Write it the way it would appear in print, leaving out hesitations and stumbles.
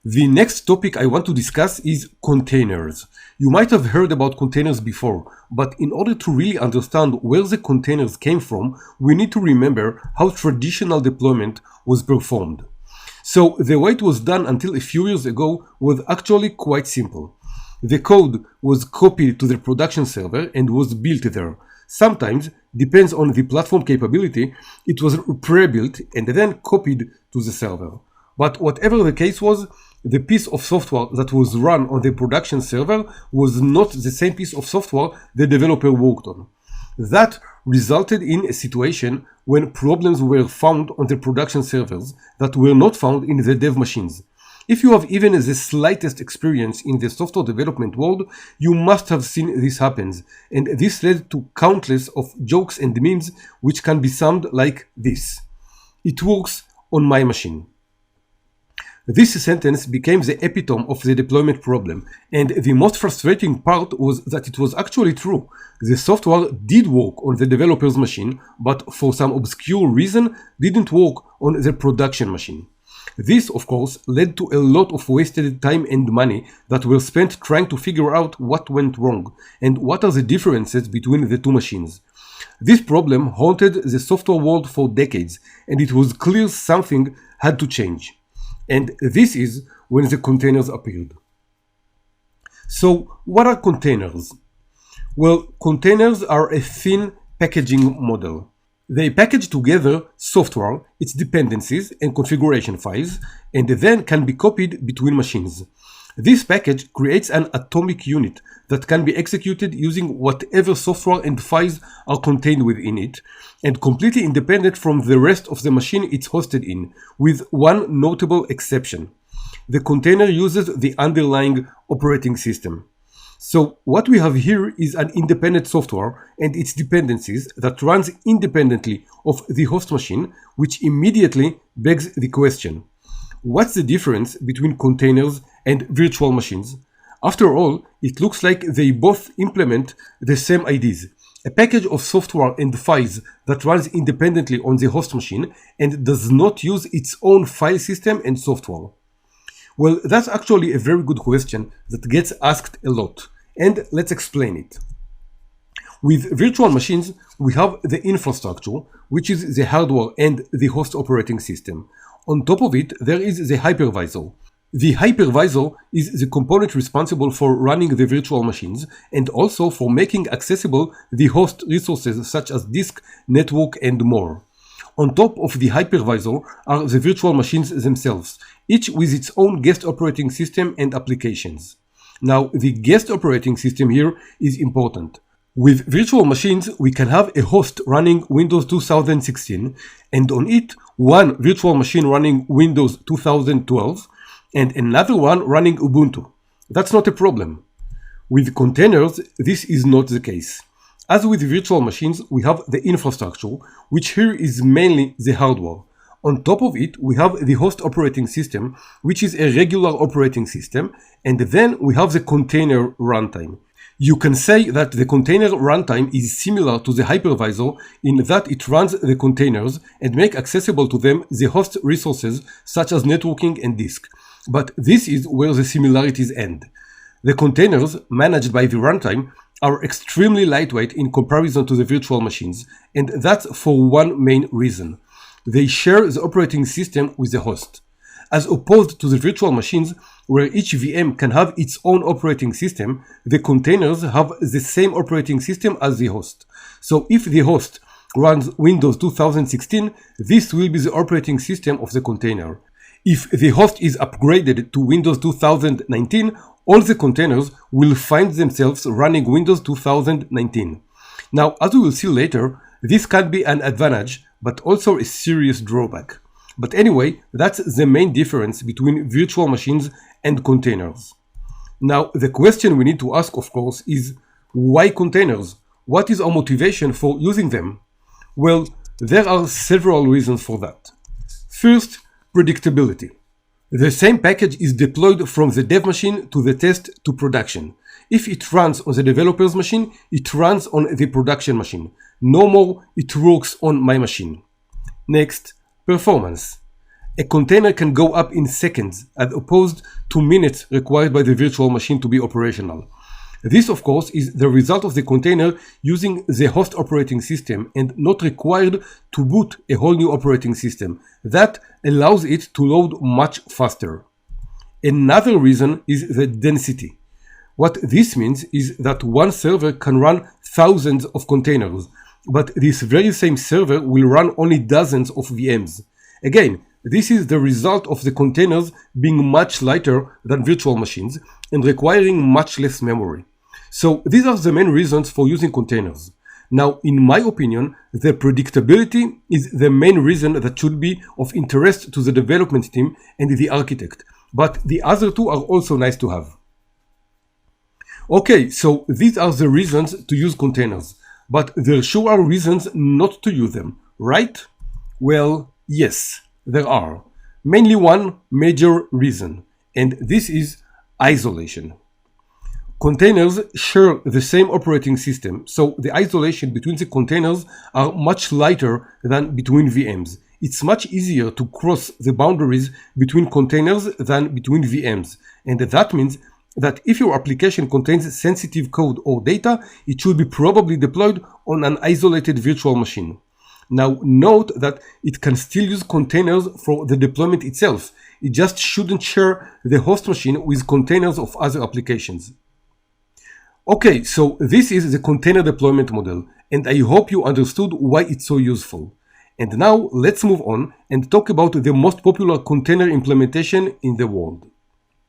The next topic I want to discuss is containers. You might have heard about containers before, but in order to really understand where the containers came from, we need to remember how traditional deployment was performed. So the way it was done until a few years ago was actually quite simple. The code was copied to the production server and was built there. Sometimes, depends on the platform capability, it was pre-built and then copied to the server. But whatever the case was, the piece of software that was run on the production server was not the same piece of software the developer worked on. That resulted in a situation when problems were found on the production servers that were not found in the dev machines. If you have even the slightest experience in the software development world, you must have seen this happens, and this led to countless of jokes and memes which can be summed like this: "It works on my machine." This sentence became the epitome of the deployment problem, and the most frustrating part was that it was actually true. The software did work on the developer's machine, but for some obscure reason didn't work on the production machine. This, of course, led to a lot of wasted time and money that were spent trying to figure out what went wrong and what are the differences between the two machines. This problem haunted the software world for decades, and it was clear something had to change. And this is when the containers appeared. So, what are containers? Well, containers are a thin packaging model. They package together software, its dependencies and configuration files, and then can be copied between machines. This package creates an atomic unit that can be executed using whatever software and files are contained within it, and completely independent from the rest of the machine it's hosted in, with one notable exception. The container uses the underlying operating system. So what we have here is an independent software and its dependencies that runs independently of the host machine, which immediately begs the question: what's the difference between containers and virtual machines? After all, it looks like they both implement the same ideas: a package of software and files that runs independently on the host machine and does not use its own file system and software. Well, that's actually a very good question that gets asked a lot, and let's explain it. With virtual machines, we have the infrastructure, which is the hardware and the host operating system. On top of it, there is the hypervisor. The hypervisor is the component responsible for running the virtual machines and also for making accessible the host resources such as disk, network, and more. On top of the hypervisor are the virtual machines themselves, each with its own guest operating system and applications. Now, the guest operating system here is important. With virtual machines, we can have a host running Windows 2016, and on it, one virtual machine running Windows 2012, and another one running Ubuntu. That's not a problem. With containers, this is not the case. As with virtual machines, we have the infrastructure, which here is mainly the hardware. On top of it, we have the host operating system, which is a regular operating system, and then we have the container runtime. You can say that the container runtime is similar to the hypervisor in that it runs the containers and makes accessible to them the host resources such as networking and disk. But this is where the similarities end. The containers managed by the runtime are extremely lightweight in comparison to the virtual machines, and that's for one main reason. They share the operating system with the host. As opposed to the virtual machines, where each VM can have its own operating system, the containers have the same operating system as the host. So if the host runs Windows 2016, this will be the operating system of the container. If the host is upgraded to Windows 2019, all the containers will find themselves running Windows 2019. Now, as we will see later, this can be an advantage, but also a serious drawback. But anyway, that's the main difference between virtual machines and containers. Now, the question we need to ask, of course, is why containers? What is our motivation for using them? Well, there are several reasons for that. First, predictability. The same package is deployed from the dev machine to the test to production. If it runs on the developer's machine, it runs on the production machine. No more, it works on my machine. Next, performance. A container can go up in seconds as opposed to minutes required by the virtual machine to be operational. This, of course, is the result of the container using the host operating system and not required to boot a whole new operating system. That allows it to load much faster. Another reason is the density. What this means is that one server can run thousands of containers, but this very same server will run only dozens of VMs. Again, this is the result of the containers being much lighter than virtual machines and requiring much less memory. So these are the main reasons for using containers. Now, in my opinion, the predictability is the main reason that should be of interest to the development team and the architect, but the other two are also nice to have. Okay, so these are the reasons to use containers, but there sure are reasons not to use them, right? Well, yes, there are. Mainly one major reason, and this is isolation. Containers share the same operating system, so the isolation between the containers are much lighter than between VMs. It's much easier to cross the boundaries between containers than between VMs, and that means that if your application contains sensitive code or data, it should be probably deployed on an isolated virtual machine. Now, note that it can still use containers for the deployment itself. It just shouldn't share the host machine with containers of other applications. Okay, so this is the container deployment model, and I hope you understood why it's so useful. And now let's move on and talk about the most popular container implementation in the world.